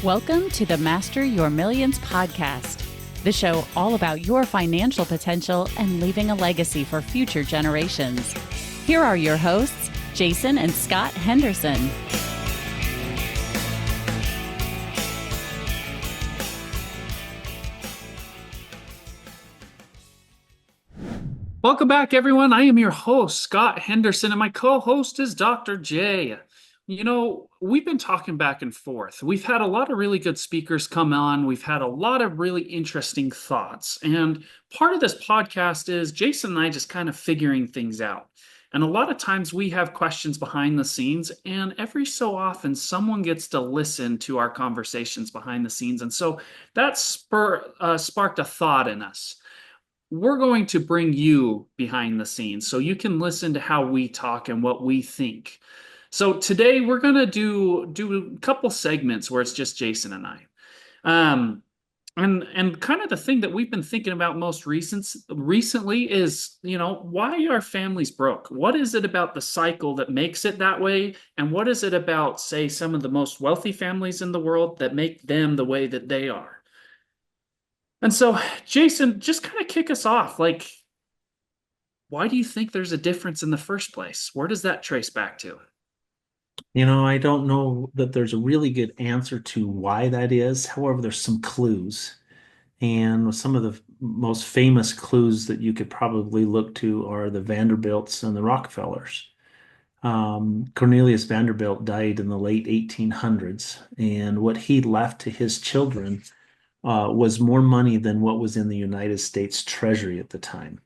Welcome to the Master Your Millions podcast, the show all about your financial potential and leaving a legacy for future generations. Here are your hosts, Jason and Scott Henderson. Welcome back, everyone. I am your host, Scott Henderson, and my co-host is Dr. J. We've been talking back and forth. We've had a lot of really good speakers come on. We've had a lot of really interesting thoughts. And part of this podcast is Jason and I just kind of figuring things out. And a lot of times we have questions behind the scenes, and every so often someone gets to listen to our conversations behind the scenes. And so that sparked a thought in us. We're going to bring you behind the scenes so you can listen to how we talk and what we think. So today we're going to do a couple segments where it's just Jason and I. And kind of the thing that we've been thinking about most recently is, why are families broke? What is it about the cycle that makes it that way? And what is it about, say, some of the most wealthy families in the world that make them the way that they are? And so, Jason, just kind of kick us off. Why do you think there's a difference in the first place? Where does that trace back to? I don't know that there's a really good answer to why that is. However, there's some clues. And some of the most famous clues that you could probably look to are the Vanderbilts and the Rockefellers. Cornelius Vanderbilt died in the late 1800s, and what he left to his children was more money than what was in the United States Treasury at the time.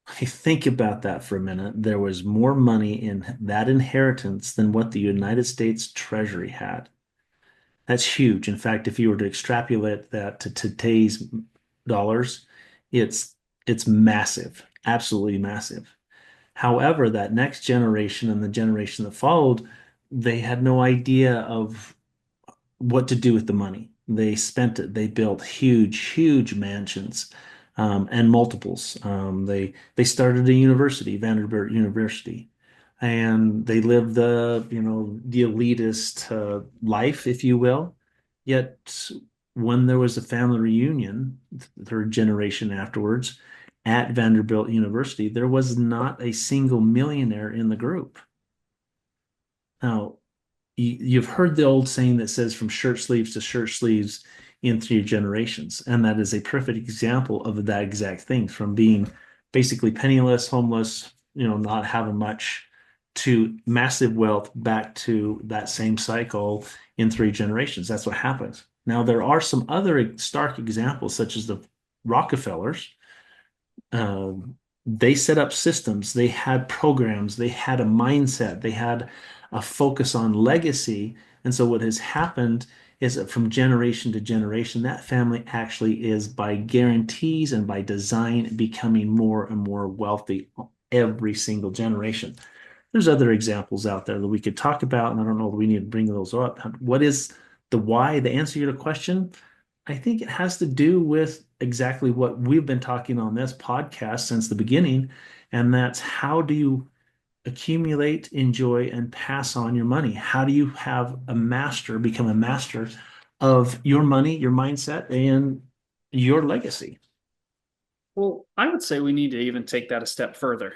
I think about that for a minute. There was more money in that inheritance than what the United States Treasury had. That's huge. In fact, if you were to extrapolate that to today's dollars, it's it's massive, absolutely massive. However, that next generation and the generation that followed, they had no idea of what to do with the money. They spent it. They built huge, huge mansions and multiples. They started a university, Vanderbilt University, and they lived the elitist life, if you will. Yet when there was a family reunion, the third generation afterwards, at Vanderbilt University, there was not a single millionaire in the group. Now, you've heard the old saying that says from shirt sleeves to shirt sleeves in three generations. And that is a perfect example of that exact thing, from being basically penniless, homeless, not having much, to massive wealth back to that same cycle in three generations. That's what happens. Now, there are some other stark examples, such as the Rockefellers. They set up systems, they had programs, they had a mindset, they had a focus on legacy. And so what has happened is that from generation to generation, that family actually is, by guarantees and by design, becoming more and more wealthy every single generation. There's other examples out there that we could talk about, and I don't know if we need to bring those up. What is the why? The answer to your question, I think it has to do with exactly what we've been talking on this podcast since the beginning, and that's how do you accumulate, enjoy, and pass on your money? How do you become a master of your money, your mindset, and your legacy? Well, I would say we need to even take that a step further.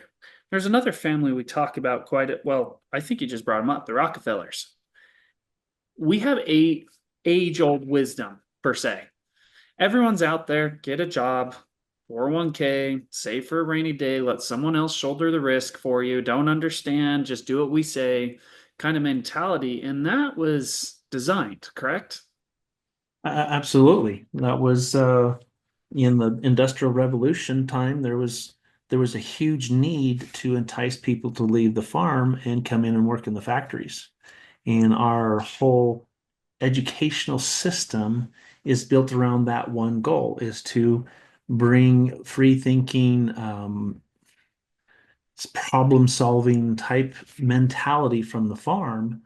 There's another family we talk about well, I think you just brought them up, the Rockefellers. We have a age-old wisdom, per se. Everyone's out there, get a job, 401k, save for a rainy day, let someone else shoulder the risk for you, don't understand, just do what we say kind of mentality. And that was designed, correct? Absolutely. That was in the Industrial Revolution time. There was a huge need to entice people to leave the farm and come in and work in the factories. And our whole educational system is built around that one goal, is to bring free thinking, problem solving type mentality from the farm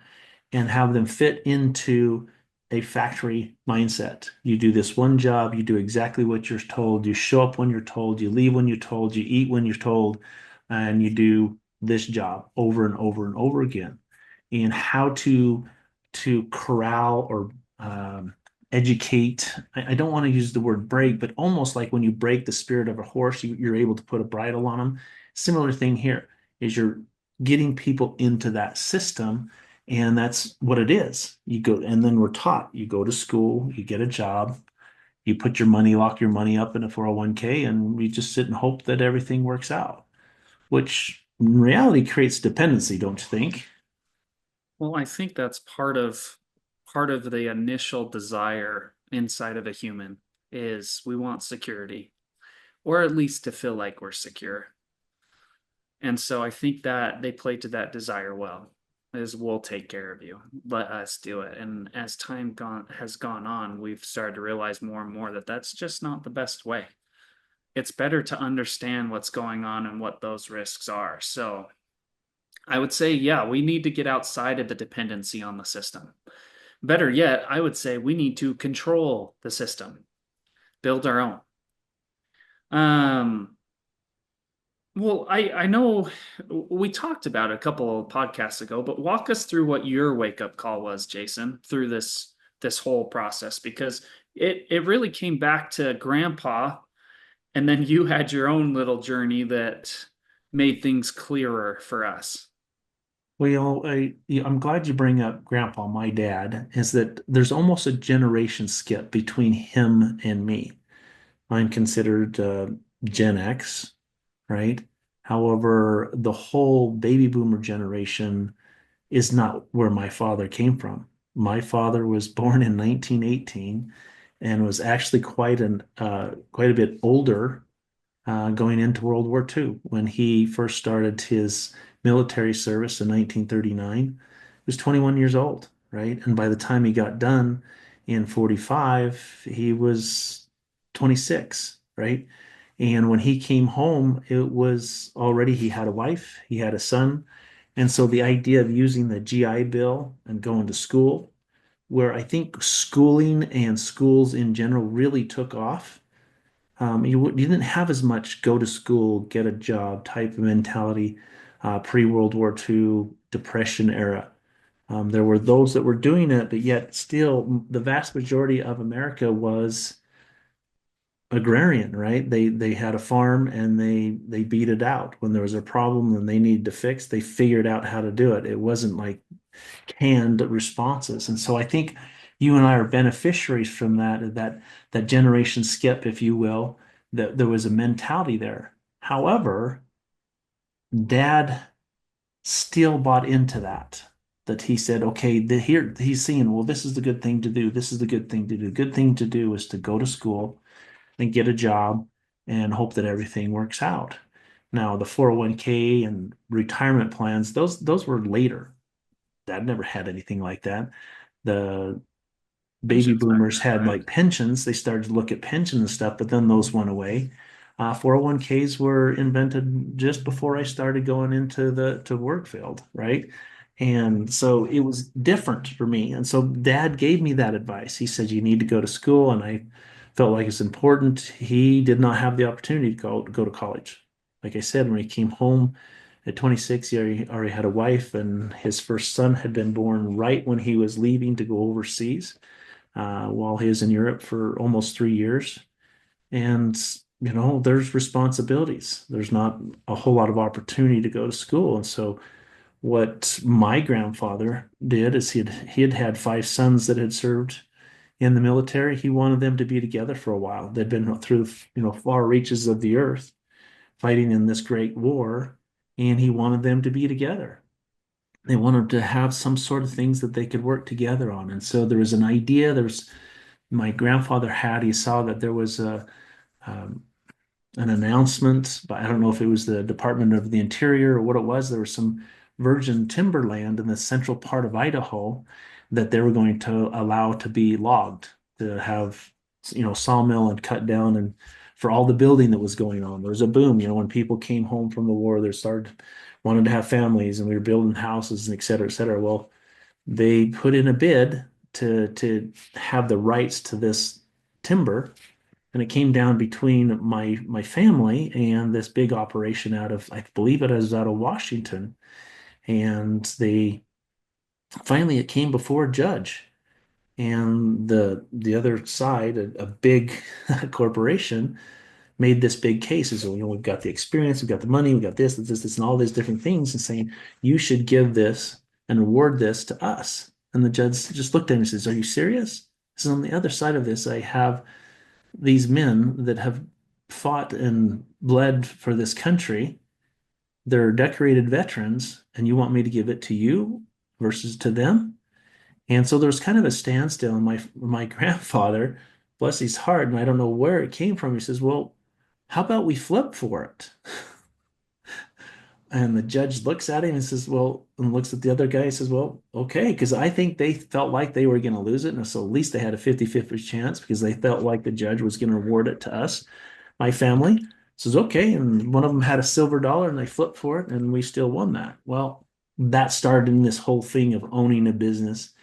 and have them fit into a factory mindset. You do this one job, you do exactly what you're told, you show up when you're told, you leave when you're told, you eat when you're told, and you do this job over and over and over again. And how to corral or educate. I don't want to use the word break, but almost like when you break the spirit of a horse, you're able to put a bridle on them. Similar thing here is you're getting people into that system, and that's what it is. You go, and then we're taught, you go to school, you get a job, you put your money, lock your money up in a 401k, and you just sit and hope that everything works out, which in reality creates dependency, don't you think? Well, I think that's part of the initial desire inside of a human is we want security, or at least to feel like we're secure. And so I think that they play to that desire well, is we'll take care of you. Let us do it. And as has gone on, we've started to realize more and more that that's just not the best way. It's better to understand what's going on and what those risks are. So I would say, yeah, we need to get outside of the dependency on the system. Better yet, I would say we need to control the system, build our own. Um, well, I know we talked about it a couple of podcasts ago, but walk us through what your wake up call was, Jason, through this whole process, because it really came back to Grandpa, and then you had your own little journey that made things clearer for us. Well, I'm glad you bring up Grandpa, my dad, is that there's almost a generation skip between him and me. I'm considered Gen X, right? However, the whole baby boomer generation is not where my father came from. My father was born in 1918 and was actually quite a bit older going into World War II. When he first started his military service in 1939, he was 21 years old, right? And by the time he got done in 45, he was 26, right? And when he came home, it was already, he had a wife, he had a son. And so the idea of using the GI Bill and going to school, where I think schooling and schools in general really took off, you didn't have as much go to school, get a job type of mentality pre-World War II Depression era. There were those that were doing it, but yet still the vast majority of America was agrarian, right? They had a farm and they beat it out. When there was a problem and they needed to fix, they figured out how to do it. It wasn't like canned responses. And so I think you and I are beneficiaries from that generation skip, if you will, that there was a mentality there. However, dad still bought into that. That he said, okay, here he's seeing, well, this is the good thing to do. This is the good thing to do. The good thing to do is to go to school and get a job and hope that everything works out. Now, the 401k and retirement plans, those were later. Dad never had anything like that. The baby Pensions back boomers then, had right? like pensions. They started to look at pension and stuff, but then those went away. 401ks were invented just before I started going into the to work field, right? And so it was different for me. And so dad gave me that advice. He said, you need to go to school. And I felt like it's important. He did not have the opportunity to go to college. Like I said, when he came home at 26, he already had a wife, and his first son had been born right when he was leaving to go overseas while he was in Europe for almost 3 years. And, there's responsibilities. There's not a whole lot of opportunity to go to school. And so, what my grandfather did is he had had five sons that had served in the military. He wanted them to be together for a while. They'd been through, far reaches of the earth fighting in this great war, and he wanted them to be together. They wanted to have some sort of things that they could work together on. And so there was an idea. My grandfather he saw that there was um, an announcement, but I don't know if it was the Department of the Interior or what it was. There was some virgin timberland in the central part of Idaho that they were going to allow to be logged, to have, sawmill and cut down, and for all the building that was going on. There was a boom, when people came home from the war, they started wanted to have families, and we were building houses and et cetera, et cetera. Well, they put in a bid to have the rights to this timber, and it came down between my family and this big operation out of, I believe it was out of Washington. And they finally, it came before a judge, And the other side, a big corporation, made this big case is, we've got the experience, we've got the money, we've got this, and all these different things, and saying you should give this and award this to us. And the judge just looked at him and says, "Are you serious?" So on the other side of this, I have these men that have fought and bled for this country. They're decorated veterans, and you want me to give it to you versus to them? And so there was kind of a standstill. And my grandfather, bless his heart, and I don't know where it came from, he says, "Well, how about we flip for it?" And the judge looks at him and says, "Well," and looks at the other guy and says, "Well, okay," because I think they felt like they were going to lose it. And so at least they had a 50-50 chance because they felt like the judge was going to award it to us, my family. Says, "Okay." And one of them had a silver dollar and they flipped for it and we still won that. Well, that started in this whole thing of owning a business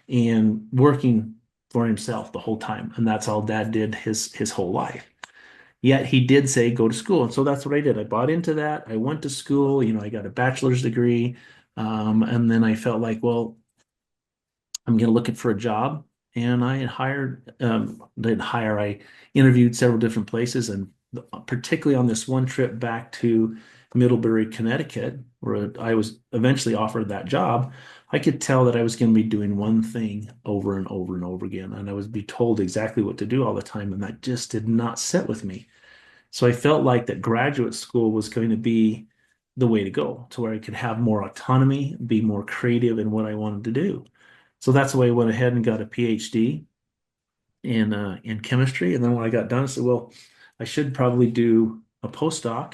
and working for himself the whole time. And that's all Dad did his whole life. Yet he did say go to school. And so that's what I did. I bought into that. I went to school, I got a bachelor's degree. And then I felt like, well, I'm going to look for a job. And I I interviewed several different places, and particularly on this one trip back to Middlebury, Connecticut, where I was eventually offered that job, I could tell that I was going to be doing one thing over and over and over again. And I was be told exactly what to do all the time. And that just did not sit with me. So I felt like that graduate school was going to be the way to go, to where I could have more autonomy, be more creative in what I wanted to do. So that's why I went ahead and got a PhD in chemistry. And then when I got done, I said, well, I should probably do a postdoc.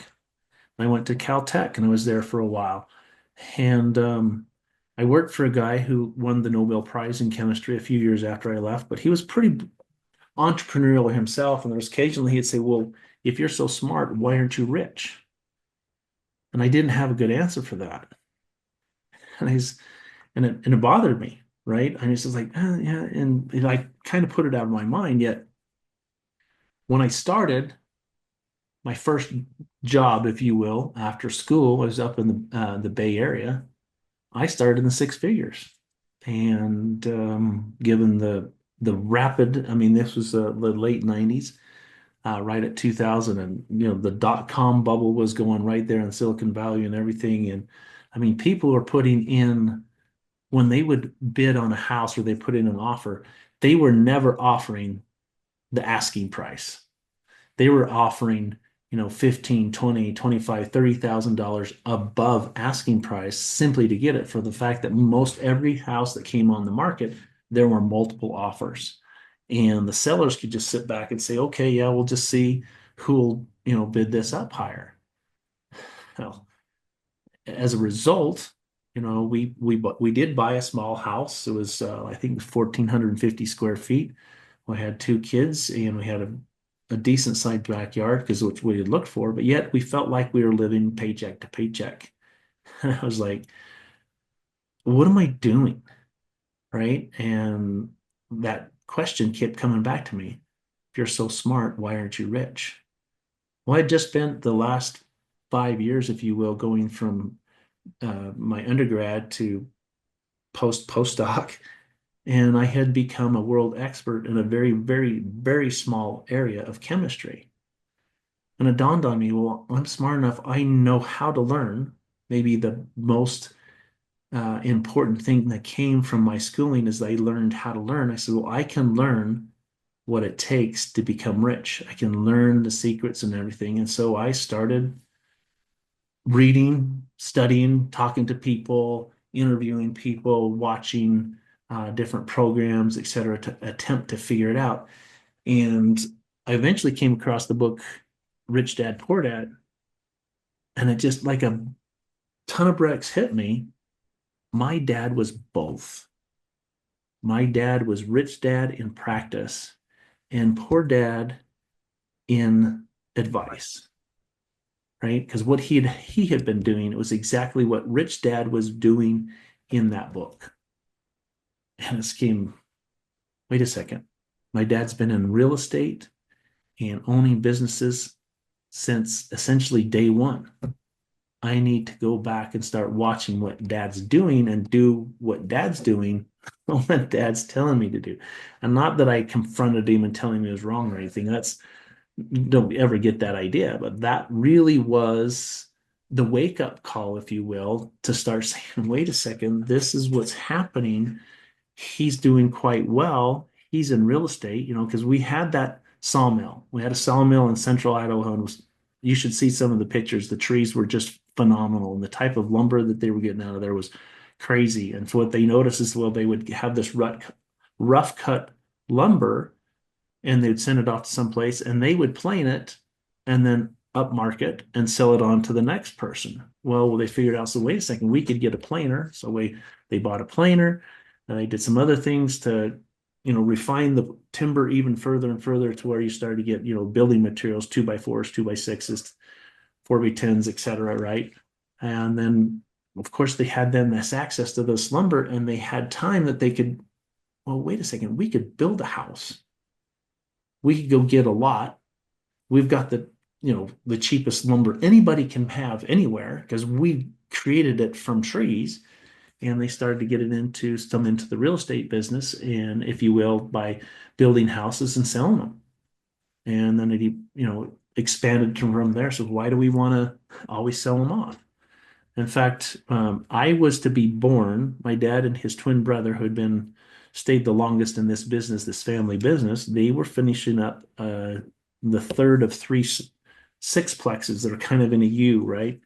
I went to Caltech and I was there for a while. And I worked for a guy who won the Nobel Prize in chemistry a few years after I left, but he was pretty entrepreneurial himself. And there was occasionally he'd say, well, if you're so smart, why aren't you rich? And I didn't have a good answer for that. And it bothered me, right? And it's just like, yeah. And I kind of put it out of my mind. Yet when I started my first job, if you will, after school, I was up in the Bay Area. I started in the six figures. And given the rapid, I mean, this was the late 90s, right at 2000, and the dot-com bubble was going right there in Silicon Valley and everything. And I mean, people were putting in, when they would bid on a house or they put in an offer, they were never offering the asking price. They were offering 15, 20, 25, $30,000 above asking price simply to get it, for the fact that most every house that came on the market, there were multiple offers. And the sellers could just sit back and say, okay, yeah, we'll just see who'll, bid this up higher. Well, as a result, we did buy a small house. It was I think 1,450 square feet. We had two kids and we had a decent sized backyard because which we had looked for, but yet we felt like we were living paycheck to paycheck. And I was like, what am I doing? Right? And that question kept coming back to me. If you're so smart, why aren't you rich? Well, I just spent the last 5 years, if you will, going from my undergrad to postdoc, and I had become a world expert in a very, very, very small area of chemistry. And it dawned on me, well, I'm smart enough. I know how to learn. Maybe the most important thing that came from my schooling is I learned how to learn. I said, well, I can learn what it takes to become rich. I can learn the secrets and everything. And so I started reading, studying, talking to people, interviewing people, watching different programs, etc., to attempt to figure it out. And I eventually came across the book Rich Dad Poor Dad, and it just like a ton of bricks hit me. My dad was both. My dad was rich dad in practice and poor dad in advice, right? Because what he had been doing, it was exactly what Rich Dad was doing in that book. And it came, wait a second. My dad's been in real estate and owning businesses since essentially day one. I need to go back and start watching what dad's doing and do what dad's doing what dad's telling me to do. And not that I confronted him and telling him he was wrong or anything. That's don't ever get that idea, but that really was the wake up call, if you will, to start saying, wait a second, this is what's happening. He's doing quite well. He's in real estate, because we had that sawmill. We had a sawmill in central Idaho, and you should see some of the pictures. The trees were just phenomenal, and the type of lumber that they were getting out of there was crazy. And so what they noticed is, well, they would have this rough cut lumber, and they'd send it off to someplace, and they would plane it and then upmarket and sell it on to the next person. Well, they figured out, so wait a second, we could get a planer. So they bought a planer, and they did some other things to, refine the timber even further and further to where you started to get, building materials, 2x4s, 2x6s, 4x10s, etc. Right. And then, of course, they had then this access to this lumber, and they had time that they could, well, wait a second, we could build a house. We could go get a lot. We've got the cheapest lumber anybody can have anywhere because we created it from trees. And they started to get it into the real estate business, and if you will, by building houses and selling them. And then it expanded from there. So why do we want to always sell them on? In fact, I was to be born. My dad and his twin brother, who had been stayed the longest in this business, this family business, they were finishing up the third of three sixplexes that are kind of in a U, right?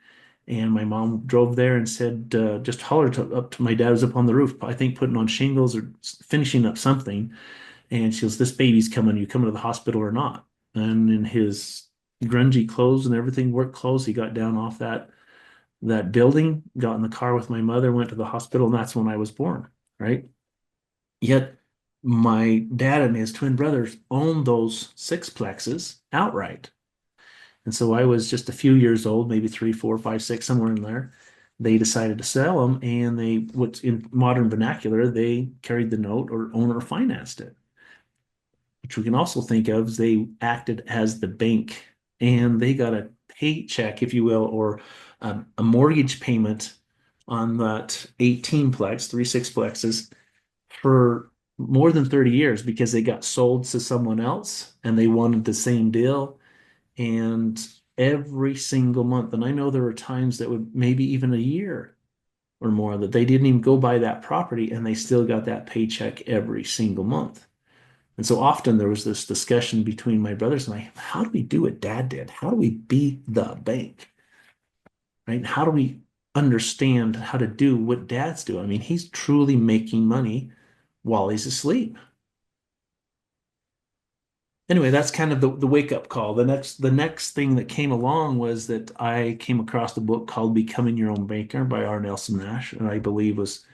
And my mom drove there and said, just hollered up to my dad, was up on the roof, I think putting on shingles or finishing up something. And she goes, this baby's coming. You coming to the hospital or not? And in his grungy clothes and everything, work clothes, he got down off that building, got in the car with my mother, went to the hospital, and that's when I was born, right? Yet my dad and his twin brothers owned those sixplexes outright. And so I was just a few years old, maybe 3, 4, 5, 6, somewhere in there. They decided to sell them, and what's in modern vernacular, they carried the note or owner financed it, which we can also think of as they acted as the bank, and they got a paycheck, if you will, or a mortgage payment on that 18plex, 3 6plexes for more than 30 years because they got sold to someone else and they wanted the same deal. And every single month, and I know there were times that would maybe even a year or more that they didn't even go buy that property and they still got that paycheck every single month. And so often there was this discussion between my brothers and I, how do we do what dad did? How do we be the bank? Right? How do we understand how to do what dads do? I mean, he's truly making money while he's asleep. Anyway, that's kind of the wake up call. The next thing that came along was that I came across a book called Becoming Your Own Banker by R. Nelson Nash, and I believe was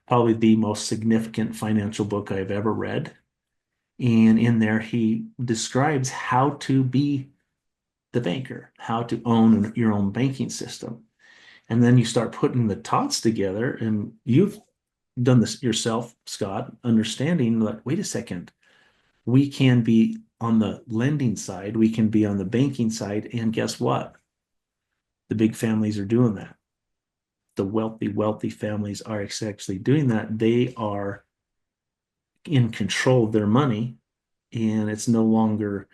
probably the most significant financial book I've ever read. And in there, he describes how to be the banker, how to own your own banking system. And then you start putting the thoughts together, and you've done this yourself, Scott, understanding that, wait a second, we can be on the lending side, we can be on the banking side, and guess what? The big families are doing that. The wealthy families are actually doing that. They are in control of their money, and it's no longer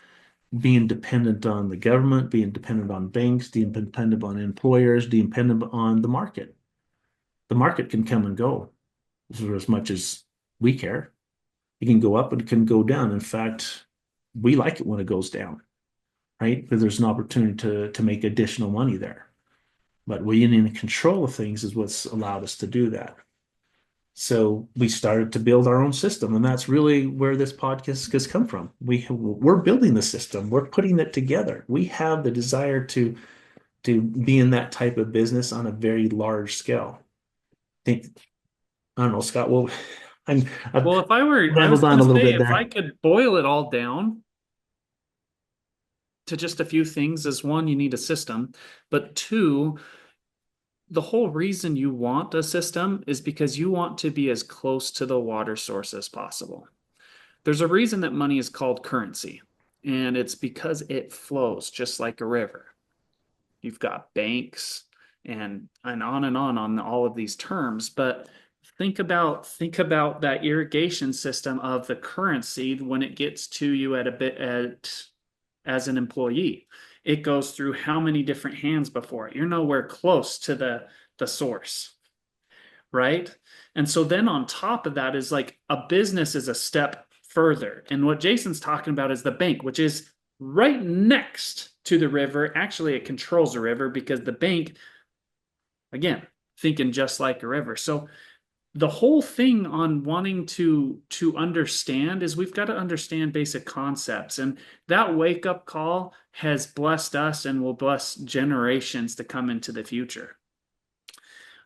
being dependent on the government, being dependent on banks, being dependent on employers, dependent on the market. The market can come and go for as much as we care. It can go up and it can go down. In fact, we like it when it goes down, right? Because there's an opportunity to make additional money there. But being in control of things is what's allowed us to do that. So we started to build our own system, and that's really where this podcast has come from. We're building the system. We're putting it together. We have the desire to be in that type of business on a very large scale. I don't know, Scott. Well, I've Well, I was rambled on going a to little say, bit if I there. could boil it all down to just a few things, is one, you need a system, but two, the whole reason you want a system is because you want to be as close to the water source as possible. There's a reason that money is called currency, and it's because it flows just like a river. You've got banks and on all of these terms, but Think about that irrigation system of the currency when it gets to you as an employee. It goes through how many different hands before it. You're nowhere close to the source, right? And so then on top of that is like a business is a step further. And what Jason's talking about is the bank, which is right next to the river. Actually, it controls the river because the bank, again, thinking just like a river. So the whole thing on wanting to understand is we've got to understand basic concepts, and that wake up call has blessed us and will bless generations to come into the future.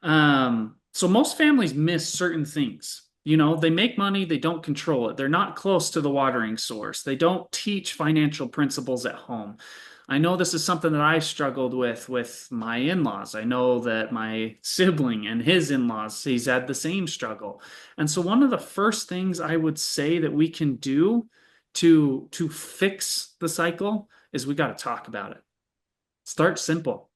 So most families miss certain things. They make money, they don't control it. They're not close to the watering source. They don't teach financial principles at home. I know this is something that I struggled with my in-laws. I know that my sibling and his in-laws, he's had the same struggle. And so one of the first things I would say that we can do to fix the cycle is we got to talk about it. Start simple.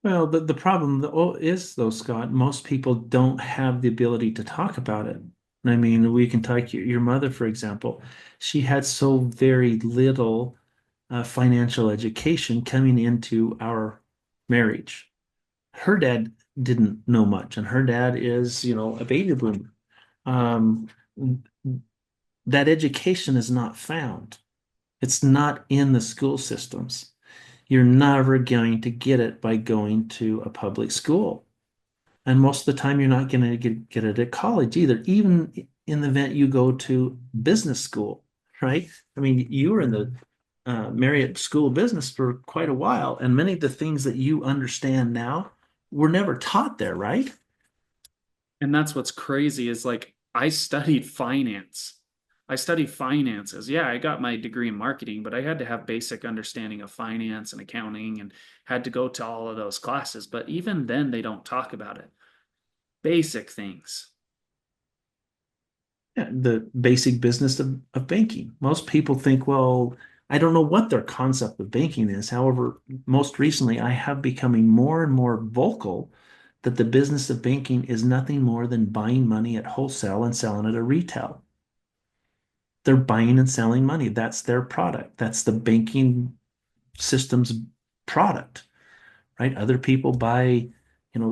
Well, the problem is, though, Scott, most people don't have the ability to talk about it. I mean, we can take your mother, for example. She had so very little financial education coming into our marriage. Her dad didn't know much, and her dad is, a baby boomer. Um, that education is not found. It's not in the school systems. You're never going to get it by going to a public school. And most of the time, you're not going to get it at college either, even in the event you go to business school, right? I mean, you were in the Marriott School of Business for quite a while, and many of the things that you understand now were never taught there, right? And that's what's crazy is like I studied finance. I studied finances. Yeah, I got my degree in marketing, but I had to have basic understanding of finance and accounting and had to go to all of those classes. But even then, they don't talk about it. Basic things. Yeah, the basic business of banking. Most people think, well, I don't know what their concept of banking is. However, most recently, I have becoming more and more vocal that the business of banking is nothing more than buying money at wholesale and selling it at retail. They're buying and selling money. That's their product. That's the banking system's product, right? Other people buy,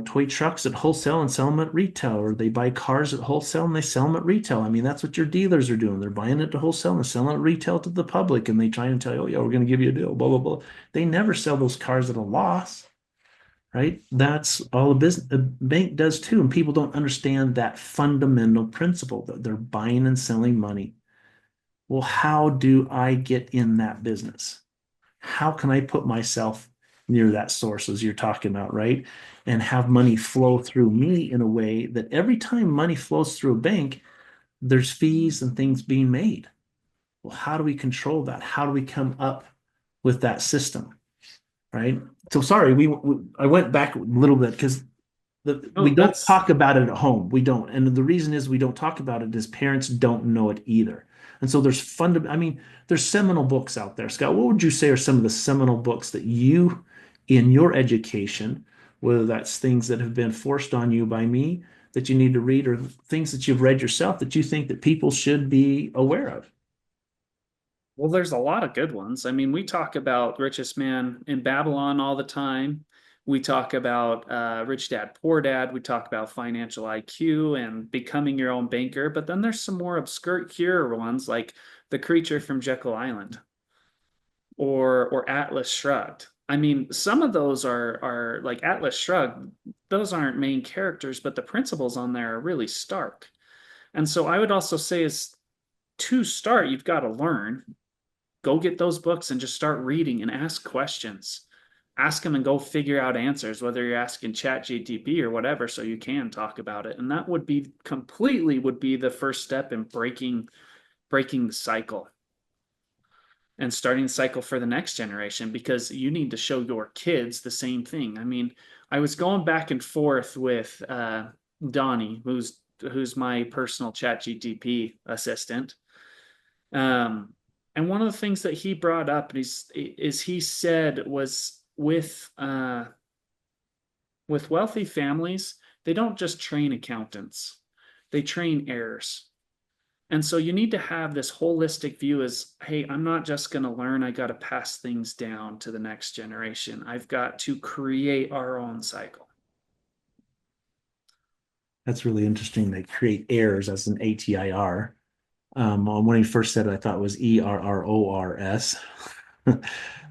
toy trucks at wholesale and sell them at retail, or they buy cars at wholesale and they sell them at retail. I mean, that's what your dealers are doing. They're buying it to wholesale and selling it retail to the public, and they try and tell you, oh yeah, we're going to give you a deal, blah blah blah. They never sell those cars at a loss, right? That's all a bank does too, and people don't understand that fundamental principle that they're buying and selling money. Well, how do I get in that business? How can I put myself near that source as you're talking about, right? And have money flow through me in a way that every time money flows through a bank, there's fees and things being made. Well, how do we control that? How do we come up with that system, right? So sorry, I went back a little bit because we Oh, don't that's talk about it at home. We don't. And the reason is we don't talk about it is parents don't know it either. And so there's seminal books out there. Scott, what would you say are some of the seminal books that you, in your education, whether that's things that have been forced on you by me that you need to read, or things that you've read yourself that you think that people should be aware of? Well, there's a lot of good ones. I mean, we talk about Richest Man in Babylon all the time. We talk about Rich Dad, Poor Dad. We talk about financial IQ and becoming your own banker. But then there's some more obscure ones like The Creature from Jekyll Island or Atlas Shrugged. I mean, some of those are like Atlas Shrugged. Those aren't main characters, but the principles on there are really stark. And so I would also say is to start, you've got to learn. Go get those books and just start reading and ask questions. Ask them and go figure out answers, whether you're asking chat GTP or whatever, so you can talk about it. And that would be the first step in breaking the cycle and starting the cycle for the next generation, because you need to show your kids the same thing. I mean, I was going back and forth with Donnie, who's my personal chat GTP assistant. And one of the things that he brought up is he said was with wealthy families, they don't just train accountants. they train heirs. And so you need to have this holistic view as, hey, I'm not just going to learn, I got to pass things down to the next generation. I've got to create our own cycle. That's really interesting. They create heirs as an ATIR. When he first said it, I thought it was ERRORS.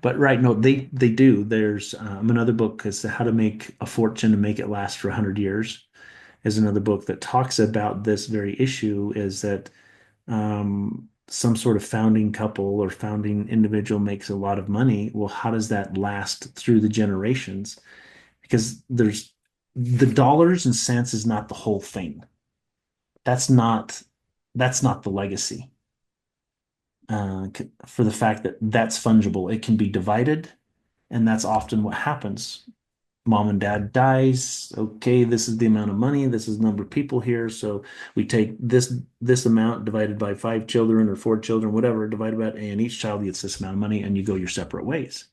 But right, no, they do. There's another book is How to Make a Fortune and Make It Last for 100 Years is another book that talks about this very issue is that some sort of founding couple or founding individual makes a lot of money. Well, how does that last through the generations? Because there's the dollars and cents is not the whole thing. That's not that's not the legacy. For the fact that that's fungible, it can be divided, and that's often what happens. Mom and dad dies. Okay, this is the amount of money. This is the number of people here. So we take this amount divided by 5 children or 4 children, whatever, divided by, and each child gets this amount of money, and you go your separate ways.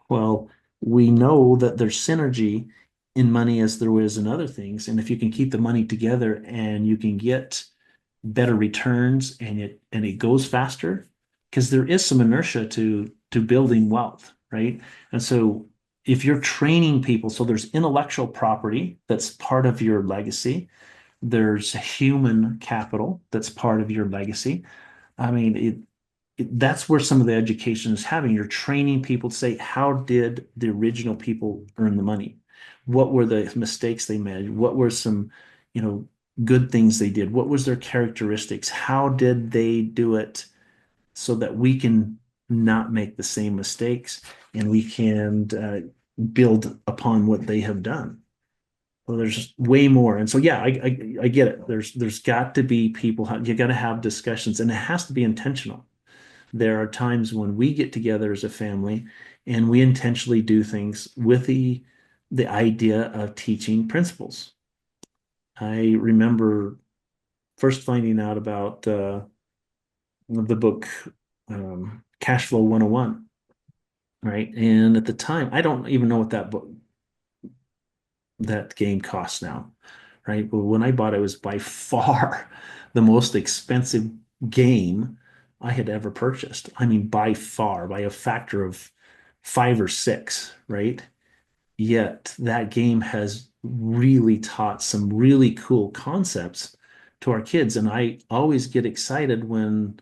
Well, we know that there's synergy in money as there is in other things, and if you can keep the money together and you can get better returns and it goes faster, because there is some inertia to building wealth, right? And so if you're training people, so there's intellectual property that's part of your legacy. There's human capital that's part of your legacy. I mean, that's where some of the education is having. You're training people to say, how did the original people earn the money? What were the mistakes they made? What were some, good things they did? What was their characteristics? How did they do it so that we can not make the same mistakes and we can build upon what they have done? Well, there's way more. And so, yeah, I get it. There's got to be people, you got to have discussions, and it has to be intentional. There are times when we get together as a family and we intentionally do things with the idea of teaching principles. I remember first finding out about the book Cash Flow 101, right? And at the time, I don't even know what that game costs now, right? But when I bought it, it was by far the most expensive game I had ever purchased. I mean, by far, by a factor of 5 or 6, right? Yet that game has really taught some really cool concepts to our kids. And I always get excited when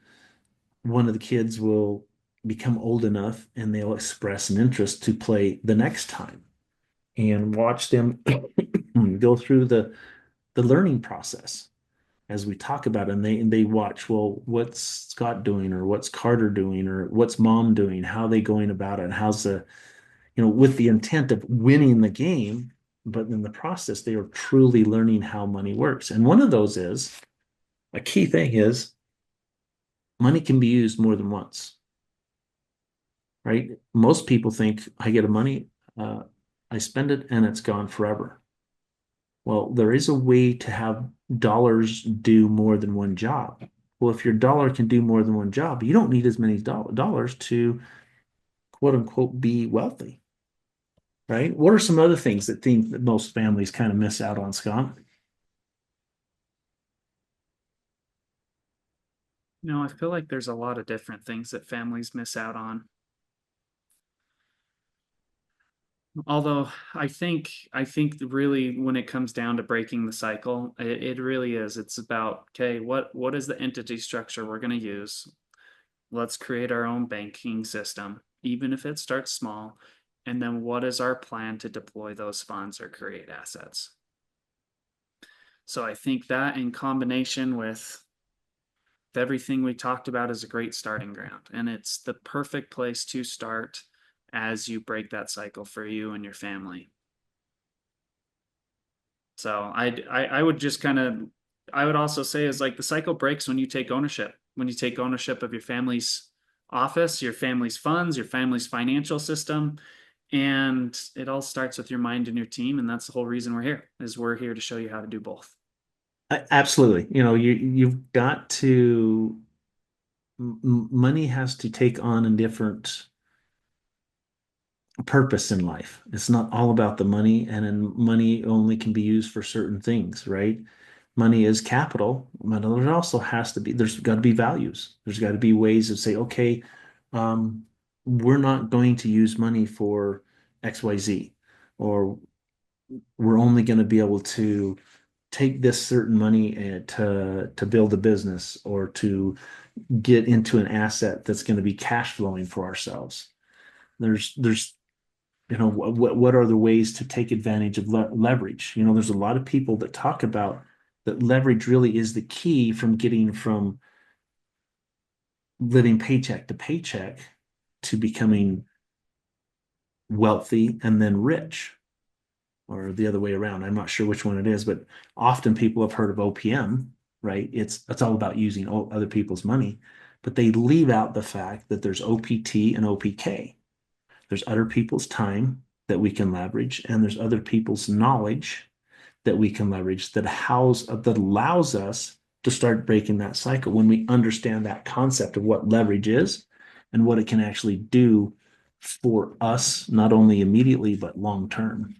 one of the kids will become old enough and they'll express an interest to play the next time and watch them go through the learning process as we talk about it. And they watch, well, what's Scott doing, or what's Carter doing, or what's mom doing, how are they going about it, and how's with the intent of winning the game, but in the process they are truly learning how money works. And one of those is a key thing is money can be used more than once, right? Most people think I get a money, I spend it and it's gone forever. Well, there is a way to have dollars do more than one job. Well, if your dollar can do more than one job, you don't need as many dollars to quote unquote be wealthy, right? What are some other things that most families kind of miss out on, Scott? I feel like there's a lot of different things that families miss out on. Although I think really when it comes down to breaking the cycle, it really is. It's about, okay, what is the entity structure we're going to use? Let's create our own banking system, even if it starts small. And then what is our plan to deploy those funds or create assets? So I think that in combination with everything we talked about is a great starting ground. And it's the perfect place to start as you break that cycle for you and your family. So I would just I would also say is like the cycle breaks when you take ownership. When you take ownership of your family's office, your family's funds, your family's financial system, and it all starts with your mind and your team. And that's the whole reason we're here to show you how to do both. Absolutely. You've got to money has to take on a different purpose in life. It's not all about the money, and then money only can be used for certain things, right? money is capital, but there also has to be, there's got to be values. There's got to be ways of say, okay, um, we're not going to use money for XYZ, or we're only going to be able to take this certain money and to build a business or to get into an asset that's going to be cash flowing for ourselves. There's what are the ways to take advantage of leverage? There's a lot of people that talk about that leverage really is the key from getting from living paycheck to paycheck to becoming wealthy and then rich, or the other way around. I'm not sure which one it is, but often people have heard of OPM, right? It's all about using other people's money, but they leave out the fact that there's OPT and OPK. There's other people's time that we can leverage, and there's other people's knowledge that we can leverage that allows us to start breaking that cycle when we understand that concept of what leverage is and what it can actually do for us, not only immediately, but long term.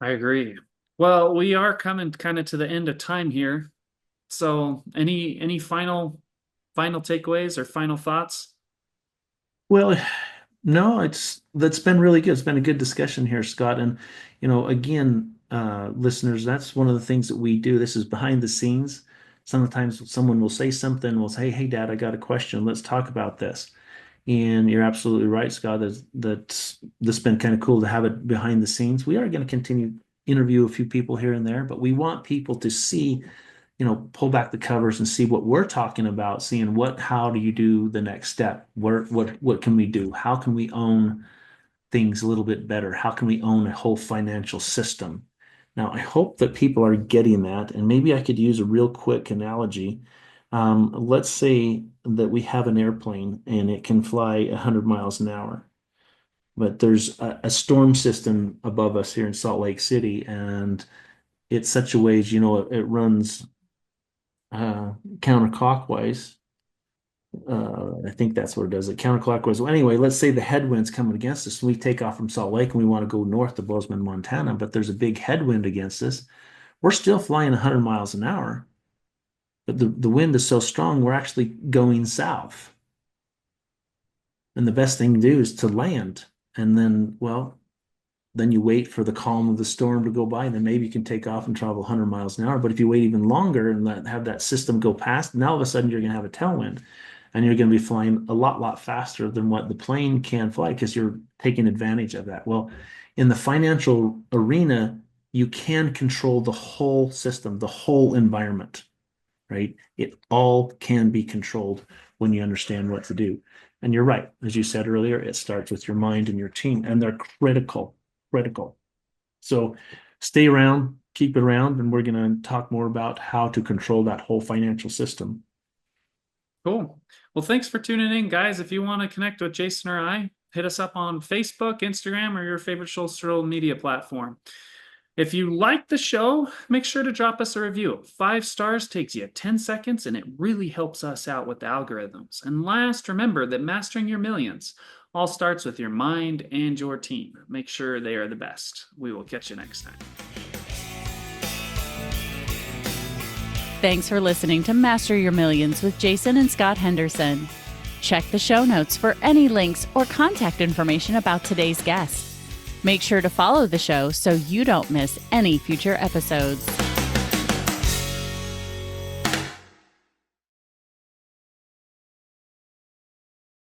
I agree. Well, we are coming kind of to the end of time here. So any final takeaways or final thoughts? Well, no, that's been really good. It's been a good discussion here, Scott. And again, listeners, that's one of the things that we do. This is behind the scenes. Sometimes someone will say something, will say, "Hey, Dad, I got a question. Let's talk about this." And you're absolutely right, Scott. That's been kind of cool to have it behind the scenes. We are going to continue interview a few people here and there, but we want people to see, pull back the covers and see what we're talking about, seeing how do you do the next step? What can we do? How can we own things a little bit better? How can we own a whole financial system? Now, I hope that people are getting that, and maybe I could use a real quick analogy. Let's say that we have an airplane and it can fly 100 miles an hour, but there's a storm system above us here in Salt Lake City, and it's such a way, it runs counterclockwise. I think that's what it does. It counterclockwise. Well, anyway, let's say the headwind's coming against us. We take off from Salt Lake and we want to go north to Bozeman, Montana, but there's a big headwind against us. We're still flying 100 miles an hour, but the wind is so strong, we're actually going south. And the best thing to do is to land. And then, then you wait for the calm of the storm to go by, and then maybe you can take off and travel 100 miles an hour. But if you wait even longer and have that system go past, now all of a sudden you're going to have a tailwind, and you're going to be flying a lot faster than what the plane can fly because you're taking advantage of that. Well, in the financial arena, you can control the whole system, the whole environment, right? It all can be controlled when you understand what to do. And you're right. As you said earlier, it starts with your mind and your team, and they're critical. So stay around, keep it around, and we're going to talk more about how to control that whole financial system. Cool. Well, thanks for tuning in, guys. If you want to connect with Jason or I, hit us up on Facebook, Instagram, or your favorite social media platform. If you like the show, make sure to drop us a review. 5 stars takes you 10 seconds, and it really helps us out with the algorithms. And last, remember that mastering your millions all starts with your mind and your team. Make sure they are the best. We will catch you next time. Thanks for listening to Master Your Millions with Jason and Scott Henderson. Check the show notes for any links or contact information about today's guest. Make sure to follow the show so you don't miss any future episodes.